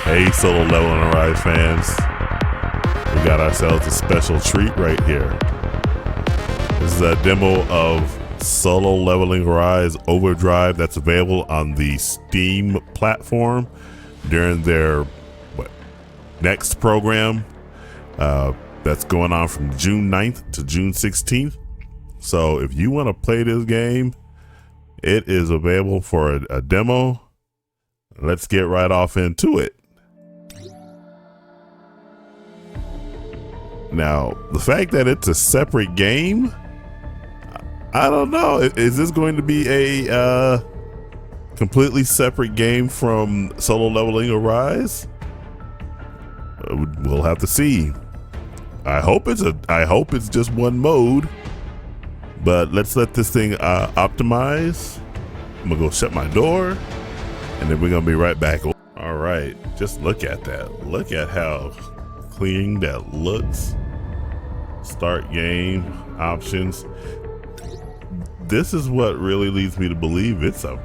Hey, Solo Leveling Arise fans. We got ourselves a special treat right here. This is a demo of Solo Leveling Arise Overdrive that's available on the Steam platform during their next program that's going on from June 9th to June 16th. So if you want to play this game, it is available for a demo. Let's get right off into it. Now, the fact that it's a separate game, I don't know. Is this going to be a completely separate game from Solo Leveling Arise? We'll have to see. I hope it's just one mode, but let's let this thing optimize. I'm gonna go shut my door, and then we're gonna be right back. All right, just look at that. Look at how clean that looks. Start game options. This is what really leads me to believe it's a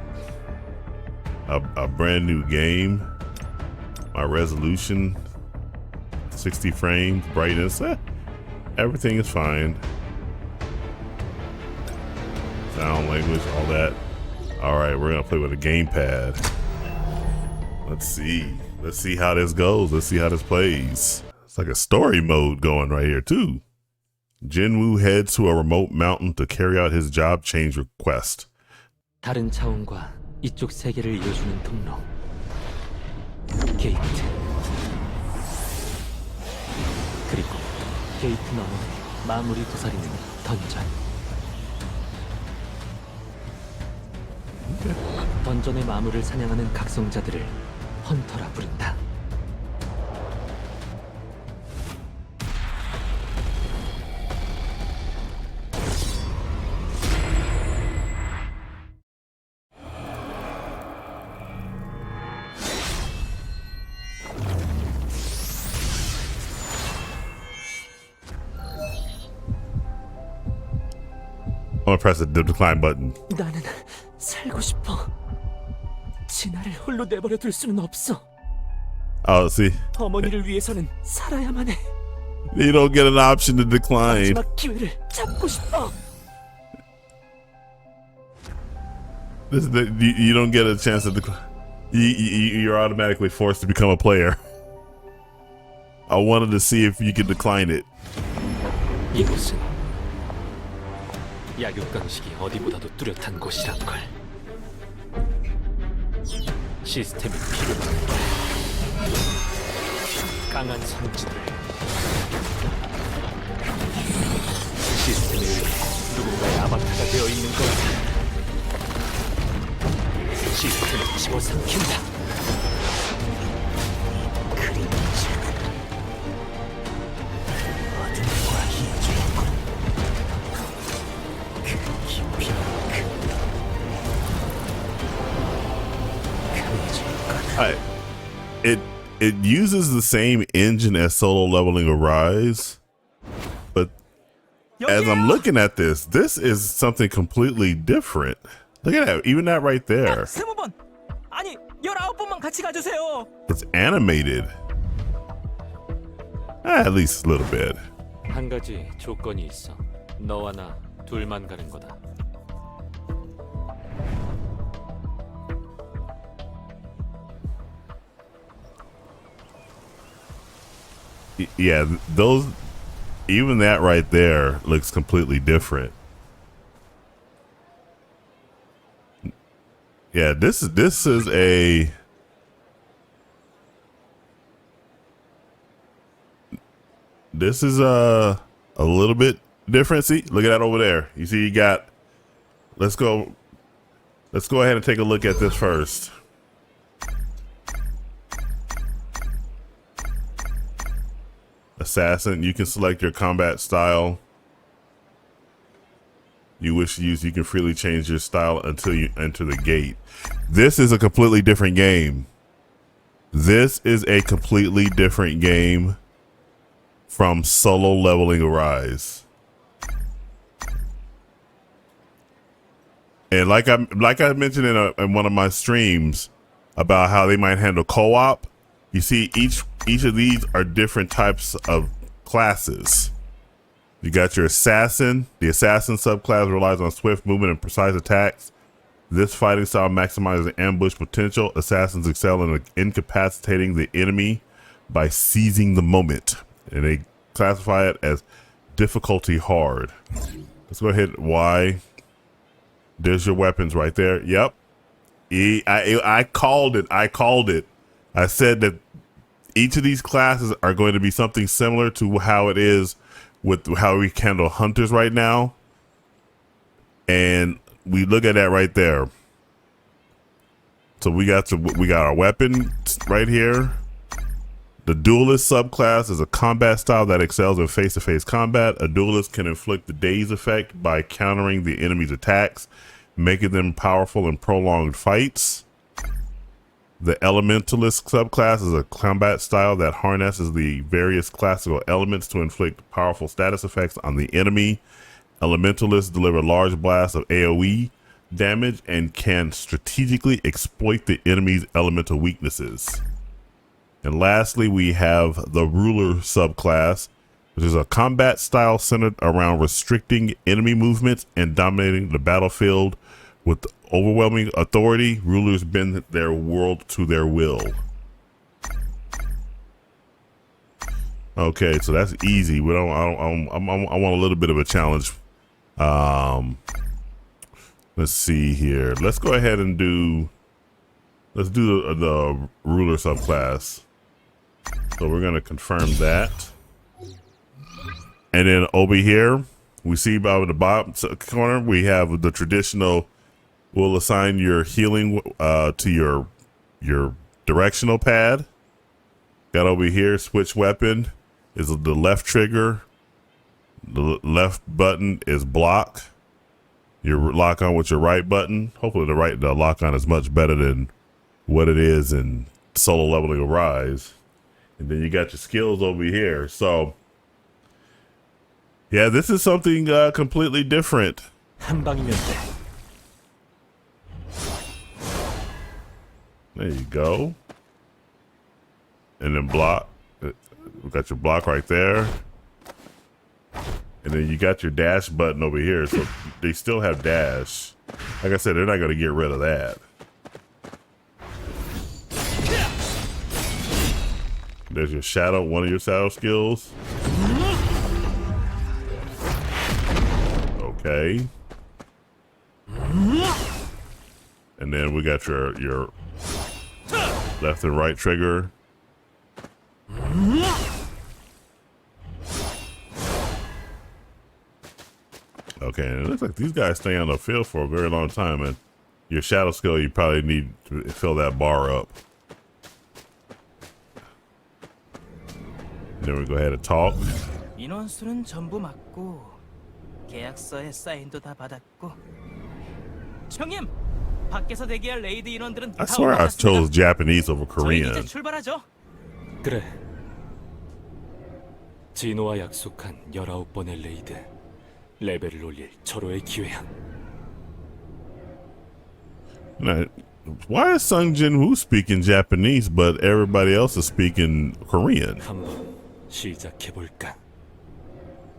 brand new game. My resolution, 60 frames, brightness, everything is fine. Sound, language, all that. All right, we're gonna play with a gamepad. Let's see how this goes. Let's see how this plays. It's like a story mode going right here too. Jinwoo heads to a remote mountain to carry out his job change request. 다른 차원과 이쪽 세계를 이어주는 통로. 게이트. 그리고 게이트 너머에 마무리 도사리는 던전. 던전의 마물을 사냥하는 각성자들을 헌터라 부른다. I'm gonna press the decline button. 나는 살고 싶어. 진아를 홀로 내버려 둘 수는 없어. Oh, see, 어머니를 위해서는 살아야만 해. you don't get an option to decline. 마지막 기회를 잡고 싶어. You don't get a chance to decline. You're automatically forced to become a player. I wanted to see if you could decline it. 이곳은 약육강식이 어디보다도 뚜렷한 곳이란 걸. 시스템이 필요한 강한 성질을 시스템에 의해 누군가의 아바타가 되어 있는 거다. 시스템을 집어삼킨다. 그림자는 어둠과 이어주었고 그 깊이만큼 It uses the same engine as Solo Leveling Arise, but as I'm looking at this is something completely different. Look at that, even that right there. 20번! 아니, 19번만 같이 가주세요. It's animated. At least a little bit. 한 가지 조건이 있어. 너와 나 둘만 가는 거다. Yeah, those, even that right there looks completely different. Yeah, this is a little bit different. See, look at that over there. You see, you got. Let's go ahead and take a look at this first. Assassin, you can select your combat style. You wish to use, you can freely change your style until you enter the gate. This is a completely different game. This is a completely different game from Solo Leveling Arise. And like I mentioned in one of my streams about how they might handle co-op, You see, each of these are different types of classes. You got your assassin. The assassin subclass relies on swift movement and precise attacks. This fighting style maximizes ambush potential. Assassins excel in incapacitating the enemy by seizing the moment, and they classify it as difficulty hard. Let's go ahead. Y. There's your weapons right there. Yep. I called it. I said that each of these classes are going to be something similar to how it is with how we handle hunters right now. And we look at that right there. So we got our weapon right here. The duelist subclass is a combat style that excels in face-to-face combat. A duelist can inflict the daze effect by countering the enemy's attacks, making them powerful in prolonged fights. The elementalist subclass is a combat style that harnesses the various classical elements to inflict powerful status effects on the enemy. Elementalists deliver large blasts of AoE damage and can strategically exploit the enemy's elemental weaknesses. And lastly, we have the ruler subclass, which is a combat style centered around restricting enemy movements and dominating the battlefield with overwhelming authority. Rulers bend their world to their will. Okay, so that's easy. I want a little bit of a challenge. Let's see here. Let's go ahead and do the ruler subclass. So we're going to confirm that. And then over here, we see by the bottom corner, we have the traditional, we'll assign your healing to your directional pad. Got over here, switch weapon is the left trigger. The left button is block. Your lock on with your right button. Hopefully the lock on is much better than what it is in Solo Leveling Arise. And then you got your skills over here. So yeah, this is something completely different. 한 방이면 돼. There you go. And then block. We got your block right there. And then you got your dash button over here. So they still have dash. Like I said, they're not going to get rid of that. There's your shadow, one of your shadow skills. Okay. And then we got your left and right trigger. Okay, and it looks like these guys stay on the field for a very long time, and your shadow skill, you probably need to fill that bar up. Then we go ahead and talk. 인원수는 전부 맞고 계약서에 사인도 다 받았고. 형님, 밖에서 대기할 레이드 인원들은 I swear I chose Japanese over Korean. 저희 이제 출발하죠. 그래. 진호와 약속한 19번의 레이드. 레벨을 올릴 절호의 기회야. Now, why is Sung Jin-woo speaking Japanese, but everybody else is speaking Korean? 한번 시작해 볼까?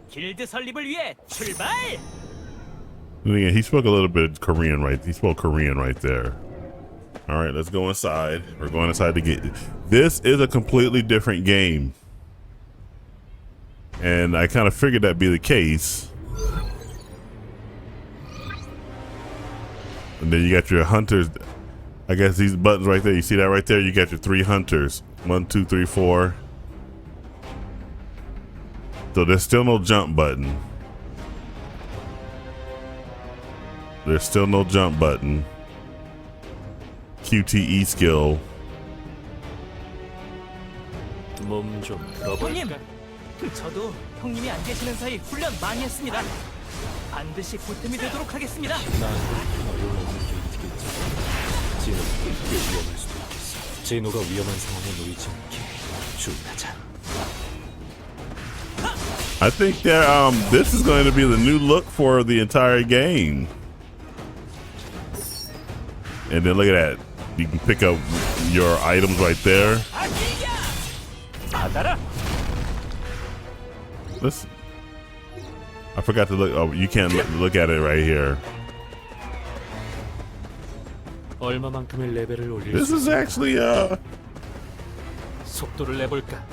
길드 설립을 위해 출발! And again, he spoke a little bit Korean, right? He spoke Korean right there. All right, let's go inside. We're going inside to get. This is a completely different game, and I kind of figured that'd be the case. And then you got your hunters. I guess these buttons right there. You see that right there? You got your 3 hunters. 1, 2, 3, 4. So there's still no jump button. There's still no jump button. QTE skill. 몸좀 형님, 풀어볼까? 저도 형님이 안 계시는 사이 훈련 많이 했습니다. 반드시 보탬이 되도록 하겠습니다. 난 어려움을 느끼겠지. 진호가 꽤 위험할 수도 있겠어. 진호가 위험한 상황에 놓이지 않게 주의하자. I think that this is going to be the new look for the entire game. And then look at that. You can pick up your items right there. 받아라. Listen. I forgot to look. Oh, you can't look at it right here. 얼마만큼의 레벨을 올릴 This 수 is actually 속도를 내볼까?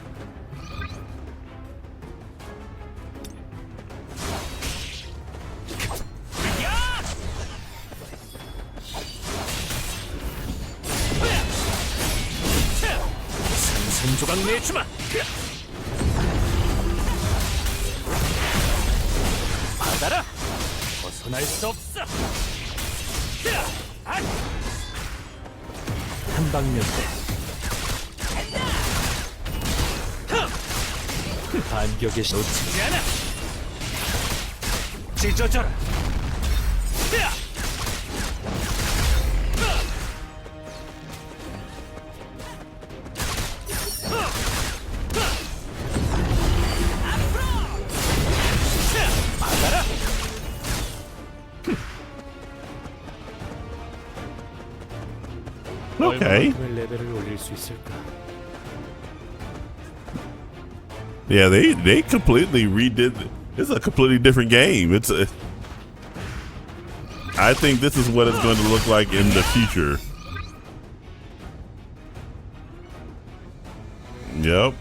산산조각 내주마. 받아라. 벗어날 수 없어. 한방면대. 반격에 놓치지 않아. 찢어져라. 받아라. okay. 얼마만큼의 레벨을 올릴 수 있을까? Yeah, they completely redid. It's a completely different game. I think this is what it's going to look like in the future. Yep.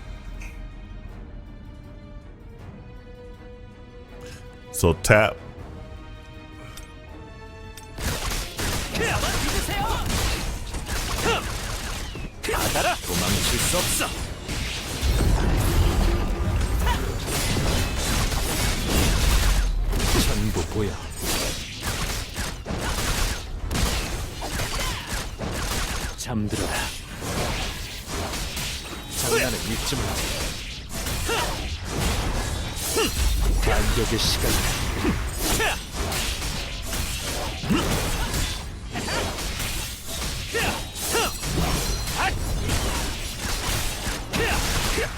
So tap. 받아라. 도망칠 수 없어. 전부 보여. 잠들어라. 장난을 믿지 못해. 반격의 시간이다.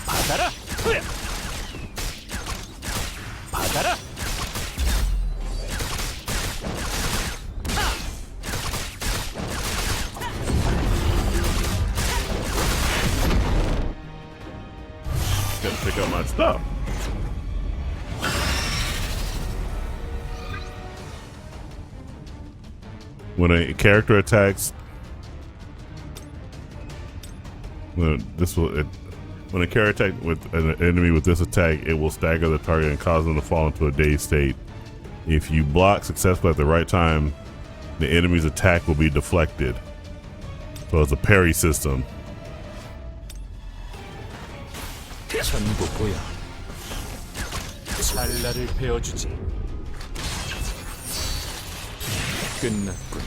받아라. 받아라. Gotta pick up my stuff. When a character attacks, when a character attack with an enemy with this attack, it will stagger the target and cause them to fall into a dazed state. If you block successfully at the right time, the enemy's attack will be deflected. So it's a parry system. 전부 보여. 찰나를 베어주지. 끝났군.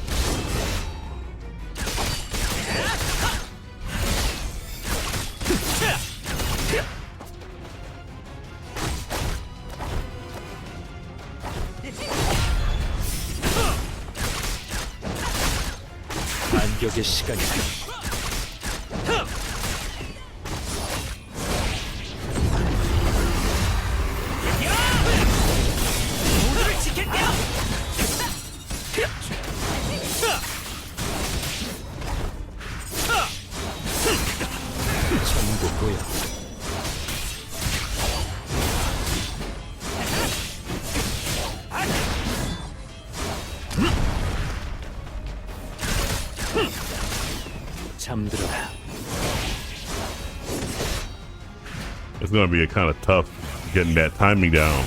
반격의 시간이다. 모두를 지킬게요. 전부 보여. 잠들어라. It's gonna be kind of tough getting that timing down.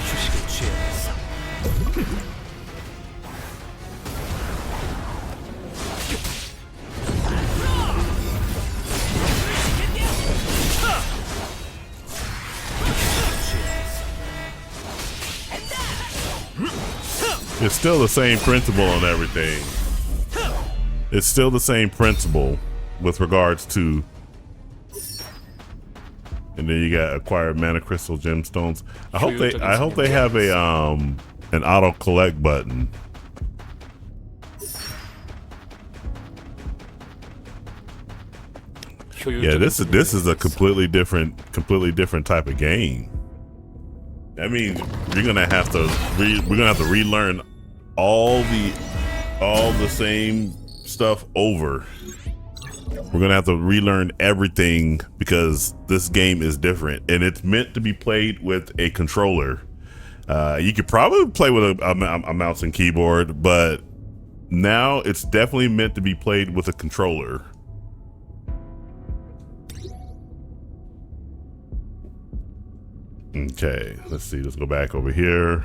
휴식을 취해야겠어. It's still the same principle on everything. It's still the same principle with regards to, and then you got acquired mana crystal gemstones. I hope they have a an auto collect button. Yeah, this is a completely different type of game. That means we're gonna have to relearn all the same stuff over. We're gonna have to relearn everything because this game is different and it's meant to be played with a controller. You could probably play with a mouse and keyboard, but now it's definitely meant to be played with a controller. Okay, let's see. Let's go back over here.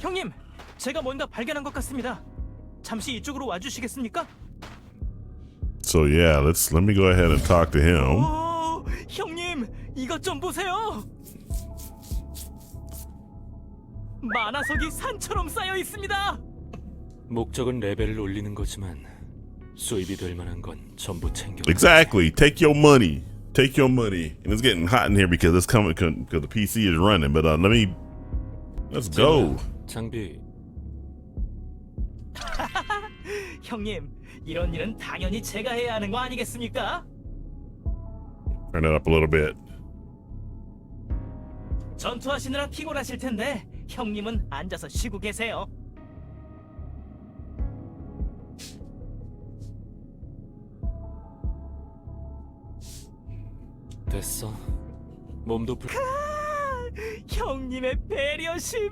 형님, 제가 뭔가 발견한 것 같습니다. 잠시 이쪽으로 와주시겠습니까? So yeah, let me go ahead and talk to him. 오, 형님, 이것 좀 보세요. 만화석이 산처럼 쌓여 있습니다. 목적은 레벨을 올리는 거지만 수입이 될 만한 건 전부 챙겨. Exactly. Take your money. Take your money. And it's getting hot in here because it's coming because the PC is running. But let's go. 장비. 형님, 이런 일은 당연히 제가 해야 하는 거 아니겠습니까? Turn it up a little bit. 전투하시느라 피곤하실 텐데 형님은 앉아서 쉬고 계세요. 됐어. 몸도 형님의 배려심.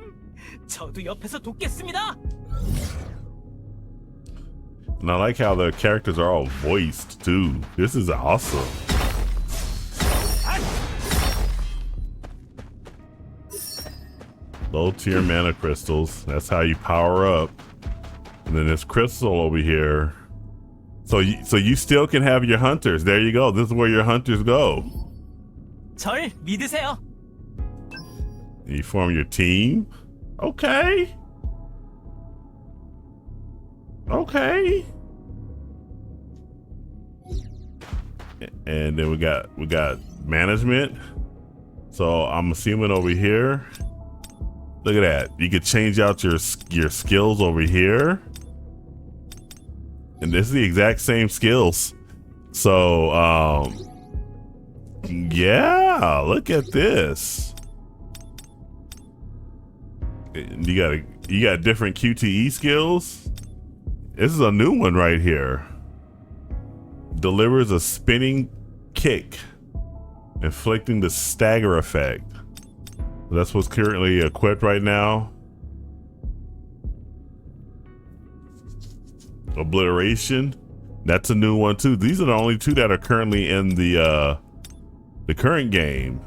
저도 옆에서 돕겠습니다. And I like how the characters are all voiced too. This is awesome. Low tier mana crystals. That's how you power up. And then this crystal over here. So you still can have your hunters. There you go. This is where your hunters go. 절 믿으세요. You form your team. Okay. Okay. And then we got management. So I'm assuming over here. Look at that. You could change out your skills over here. And this is the exact same skills. So yeah, look at this. You got different QTE skills. This is a new one right here. Delivers a spinning kick, inflicting the stagger effect. That's what's currently equipped right now. Obliteration. That's a new one too. These are the only two that are currently in the current game.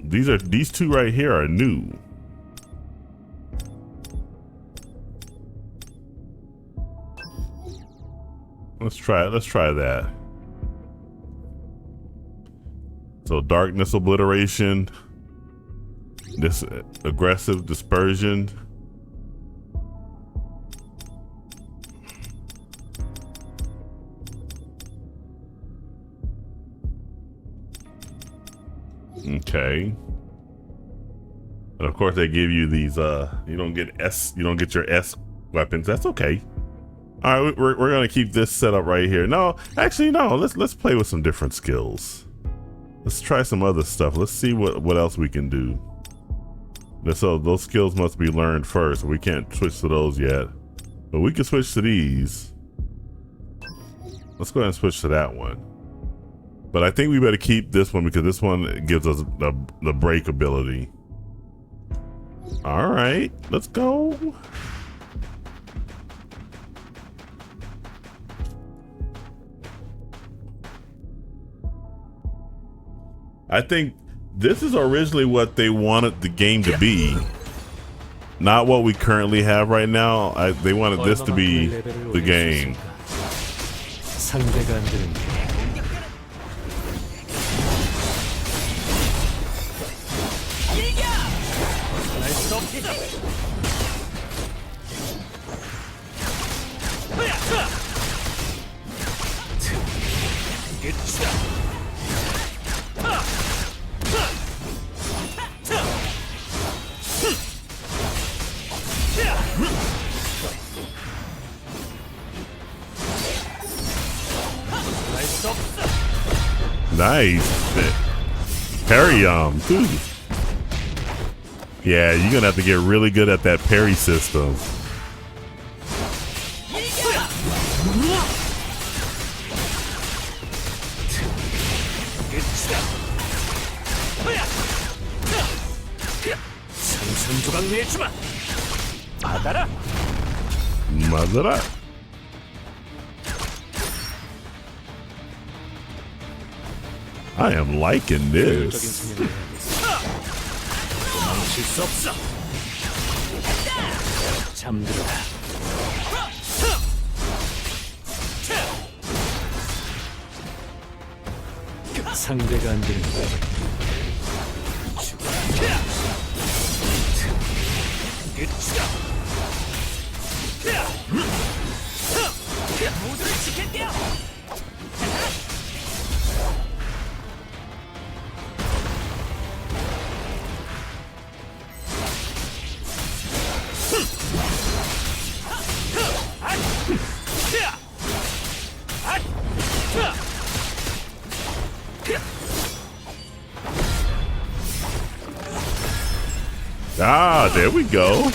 These two right here are new. Let's try that. So darkness obliteration, this aggressive dispersion. Okay. And of course they give you these you don't get your S weapons. That's okay. All right, we're gonna keep this set up right here. No, actually no, let's play with some different skills. Let's try some other stuff. Let's see what else we can do. So those skills must be learned first. We can't switch to those yet, but we can switch to these. Let's go ahead and switch to that one. But I think we better keep this one because this one gives us the break ability. All right, let's go. I think this is originally what they wanted the game to be, not what we currently have right now. They wanted this to be the game. 상대가 안 되는 게. Nice. Parry too. Yeah, you're gonna have to get really good at that parry system. 산산조각 내주마. 받아라. 맞아라. I am liking 효율적인 this. 사냥을 해야겠어. 도망칠 수 없어. 잠들어라. 상대가 안 되는 거야. 모두를 지킬게요. Ah, there we go.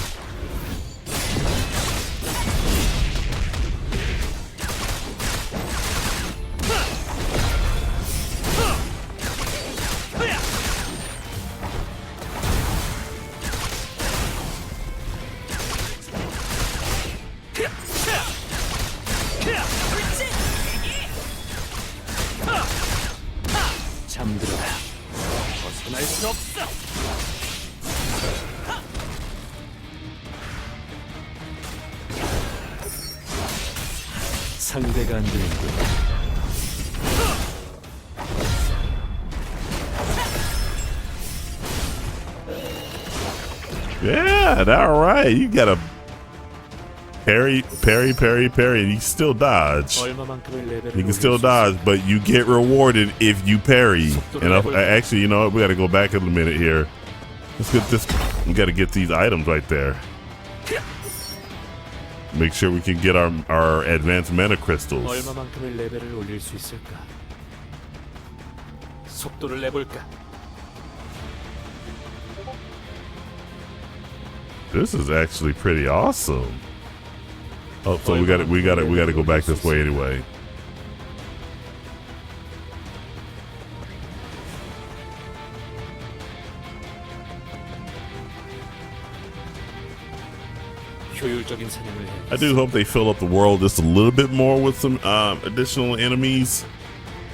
잠들어라. 벗어날 수 없어. 상대가 안 되는 거야. Yeah, all right. You got a parry, and you still dodge. 얼마만큼의 레벨을 You can still dodge, but you get rewarded if you parry. And actually, you know what? We got to go back in a minute here. Let's get this. We got to get these items right there. Make sure we can get our advanced mana crystals. 얼마만큼의 레벨을 올릴 수 있을까? 속도를 내볼까? This is actually pretty awesome. Oh, so we got to go back this way anyway. 효율적인 사냥을 해. I do hope they fill up the world just a little bit more with some additional enemies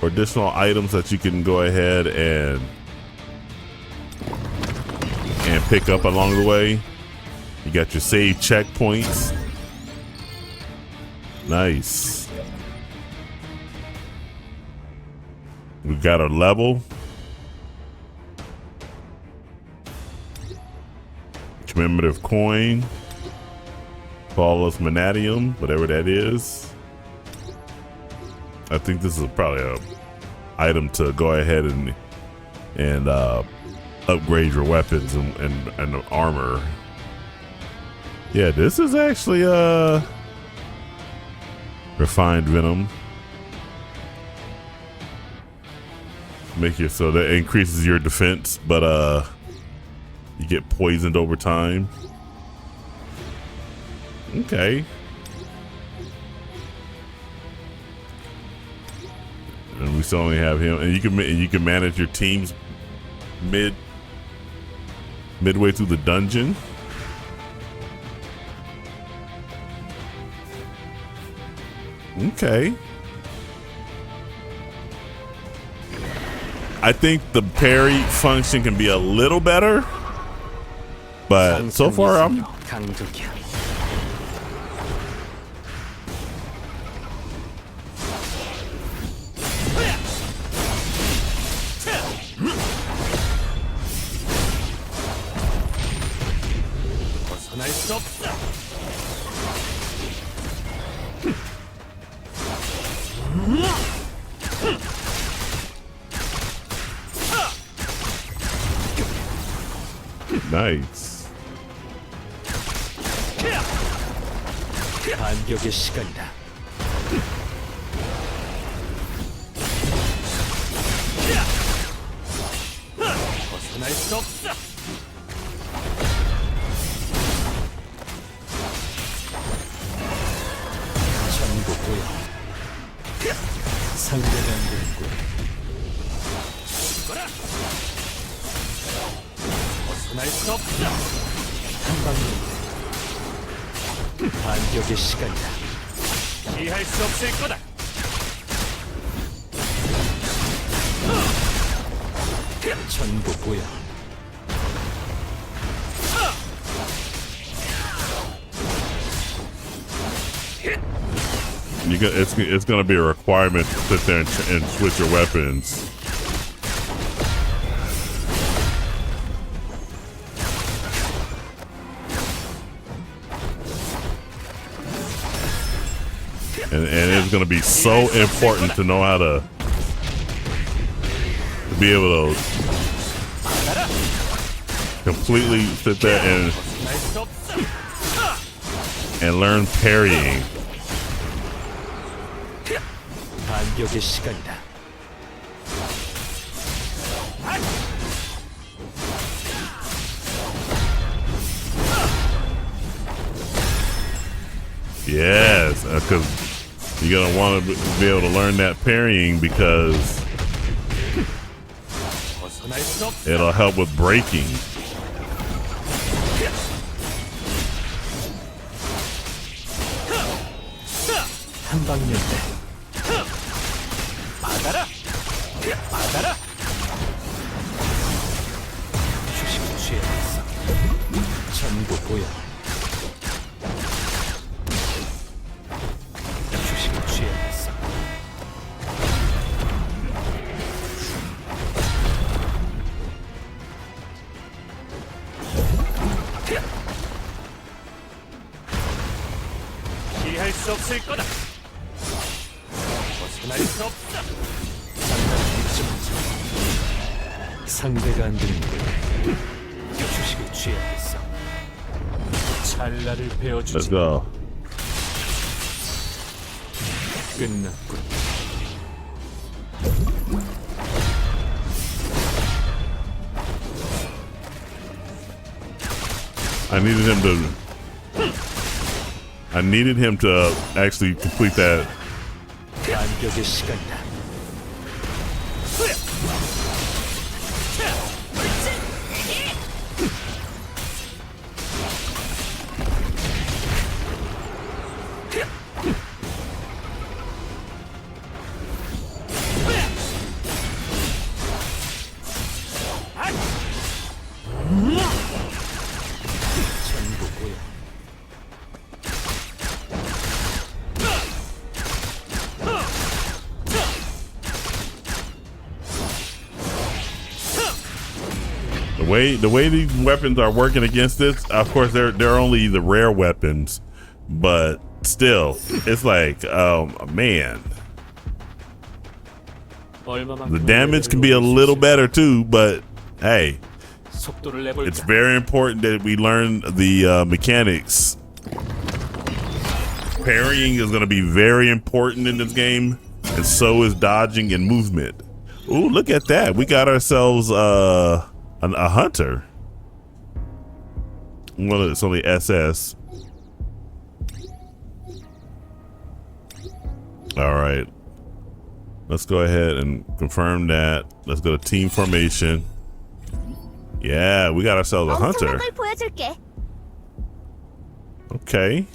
or additional items that you can go ahead and pick up along the way. You got your save checkpoints. Nice. We got our level. Commemorative coin. Flawless Manadium, whatever that is. I think this is probably a item to go ahead and upgrade your weapons and armor. Yeah, this is actually refined venom. Make it so that increases your defense, but you get poisoned over time. Okay. And we still only have him, and you can manage your teams midway through the dungeon. Okay. I think the parry function can be a little better, but so far I'm 강적이야. 벗어날 수 없어. nice. 반격의 시간이다. 벗어날 수 없어. 상대가 안 되는군. 벗어날 수 없다. 한 방면. 반격의 시간이다. 피할 수 없을 거다. 전부 보여. It's going to be a requirement to sit there and switch your weapons. And it's going to be so important to know how to be able to completely sit there and learn parrying. 반격의 시간이다. Yes, because you're gonna want to be able to learn that parrying because it'll help with breaking. 한 방면 때. 받아라! 받아라! 휴식을 취해야겠어. 전부 보여. 휴식을 취해야겠어. 피할 수 없을 거다. 벗어날 수 없다. 상대가 안 되는군. 휴식을 취해야겠어. 찰나를 Let's 베어주지. go. 끝났군. I needed him to actually complete that. 반격의 시간이다. The way these weapons are working against this, of course they're only the rare weapons, but still, it's like, man, the damage can be a little better too. But hey, it's very important that we learn the mechanics. Parrying is going to be very important in this game, and so is dodging and movement. Ooh, look at that! We got ourselves a hunter. Well, it's only SS. All right. Let's go ahead and confirm that. Let's go to team formation. Yeah, we got ourselves a hunter. Okay.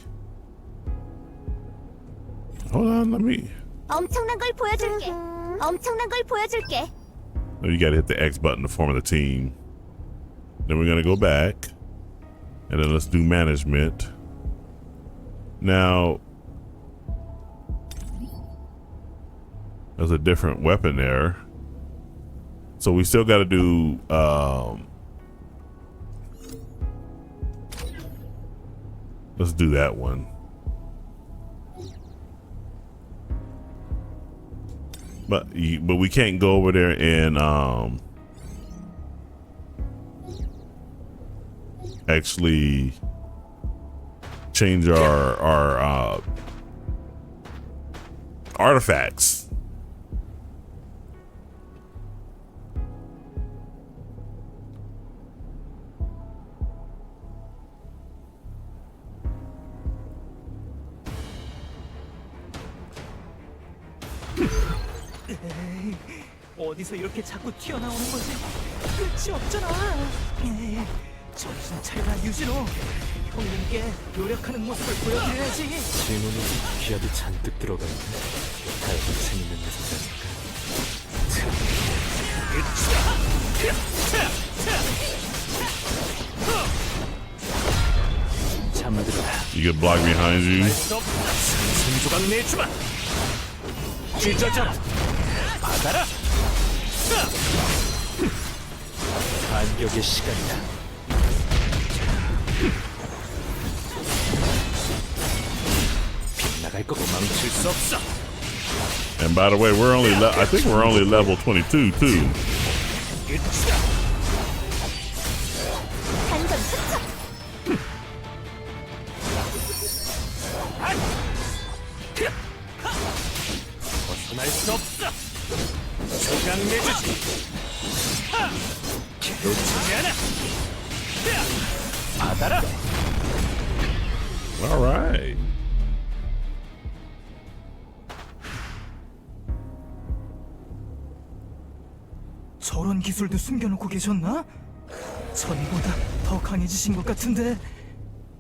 Hold on, let me. 엄청난 걸 보여줄게. 엄청난 걸 보여줄게. Oh, you gotta hit the X button to form the team. Then we're gonna go back. And then let's do management. Now, there's a different weapon there. So we still gotta do, let's do that one. But we can't go over there and actually change our artifacts. 어디서 이렇게 자꾸 튀어나오는 건지 끝이 없잖아. 정신 차려라 유진호. 형님께 노력하는 모습을 보여드려야지. 진호는 기압이 잔뜩 들어가 있네. 다이어트 재밌는 녀석이라니까. 잠들어라. You get blocked behind you. 생조각 내주마. 찢어져라. 받아라. 반격의 시간이다. 빗나갈 거고 망칠 수 없어. And by the way, I think we're only level 22 too. 단전 투척. 벗어날 수 없어. 조각 내주지. 놓치지 않아. 받아라. All right. 저런 기술도 숨겨놓고 계셨나? 전보다 더 강해지신 것 같은데.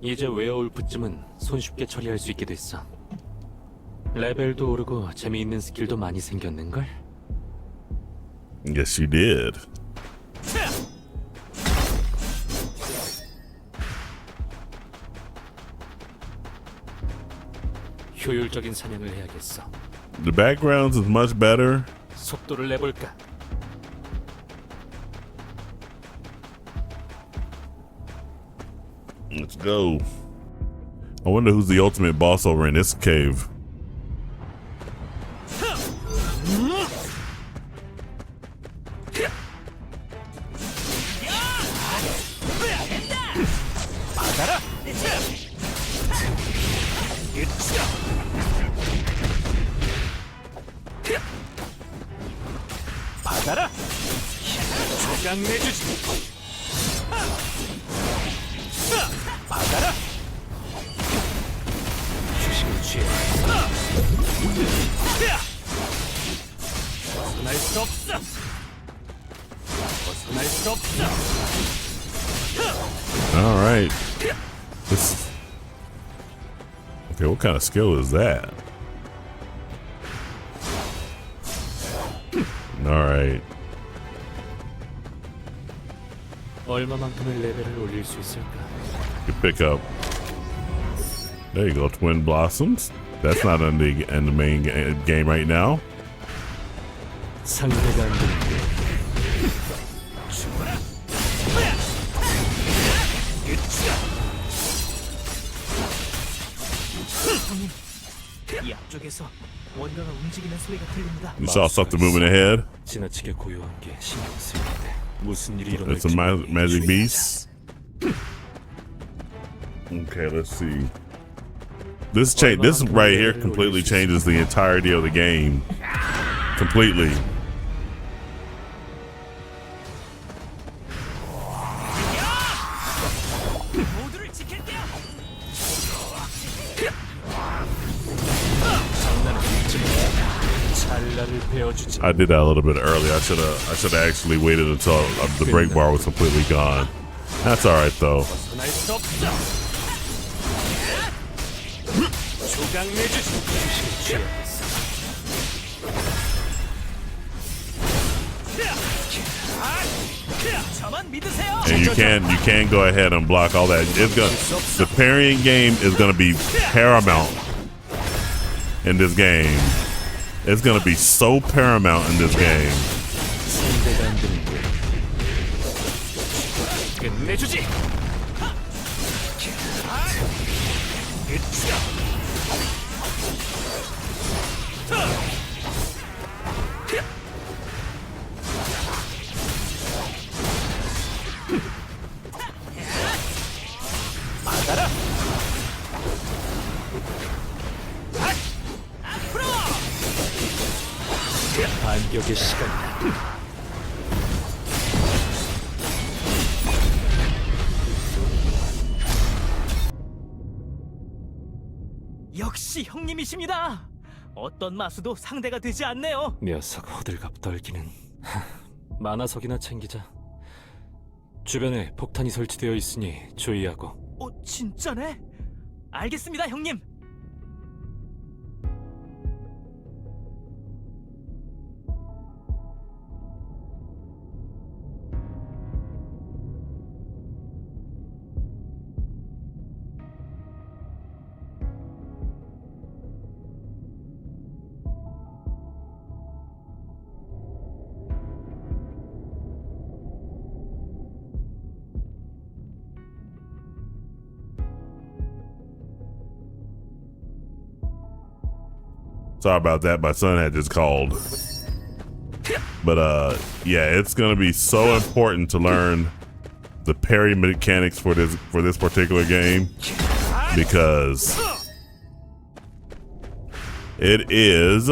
이제 웨어울프쯤은 손쉽게 처리할 수 있게 됐어. 레벨도 오르고 재미있는 스킬도 많이 생겼는걸? Yes, you did. 효율적인 사냥을 해야겠어. The backgrounds is much better. 속도를 내볼까? Let's go. I wonder who's the ultimate boss over in this cave. 받아라. 받아라. 조각 내주지. 받아라. 휴식을 취해. 벗어날 수 없어. 벗어날 수 없어. All right. This. Okay, what kind of skill is that? All right. 얼마만큼의 레벨을 올릴 수 있을까? You pick up. There you go, Twin Blossoms. That's not in the main game right now. 상대가 안 되는데. 죽어라. 형님, 이 앞쪽에서 뭔가가 움직이는 소리가 들립니다. You saw something moving ahead. 지나치게 고요한 게 신경 쓰이는데 무슨 일이 It's 일어날지 a magic beast. Okay, let's see. This right here completely changes the entirety of the game. Completely. 모두를 지킬게요. 찰나를 베어주지. I did that a little bit early. I should have actually waited until the break bar was completely gone. That's all right though. 벗어날 수 없어. 조각 내주지. 휴식을 취해야겠어. 저만 믿으세요. And you can go ahead and block all that. The parrying game is gonna be paramount in this game. It's gonna be so paramount in this game. 상대가 안 되는데. 끝내주지. 받아라. 반격의 시간이다. 역시 형님이십니다. 어떤 마수도 상대가 되지 않네요. 녀석 호들갑 떨기는. 만화석이나 챙기자. 주변에 폭탄이 설치되어 있으니 주의하고. 진짜네? 알겠습니다, 형님. Sorry about that. My son had just called. But yeah, it's gonna be so important to learn the parry mechanics for this particular game, because it is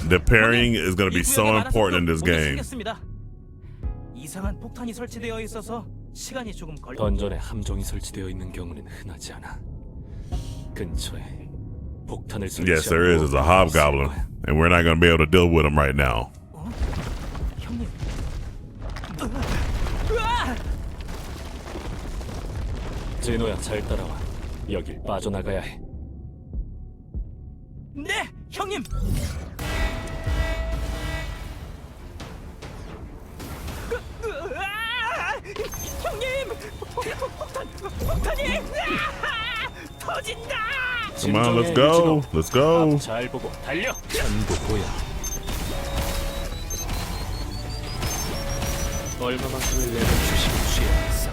the parrying is gonna be so important in this game. 이상한 폭탄이 설치되어 있어서 시간이 조금 걸려. 던전에 함정이 설치되어 있는 경우는 흔하지 않아. 근처에 폭탄을 설치한 Yes, there is a hobgoblin, and we're not gonna be able to deal with him right now. 형님. 제노야, 잘 따라와. 여길 빠져나가야 해. 네, 형님. 형님, 폭탄이 터진다. Come on, let's go. Let's go. 잘 보고 달려. 전부 보여. 얼마만큼을 내가 주식을 취해야겠어.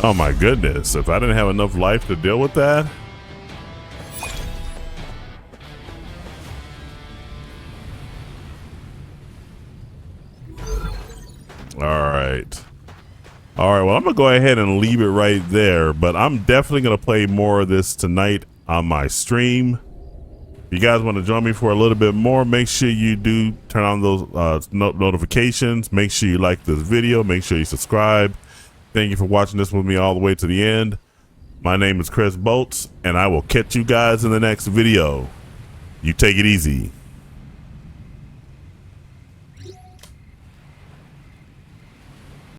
Oh my goodness! If I didn't have enough life to deal with that. All right, well, I'm gonna go ahead and leave it right there, but I'm definitely gonna play more of this tonight on my stream. If you guys want to join me for a little bit more, make sure you do turn on those notifications. Make sure you like this video. Make sure you subscribe. Thank you for watching this with me all the way to the end. My name is Chris Bolts, and I will catch you guys in the next video. You take it easy.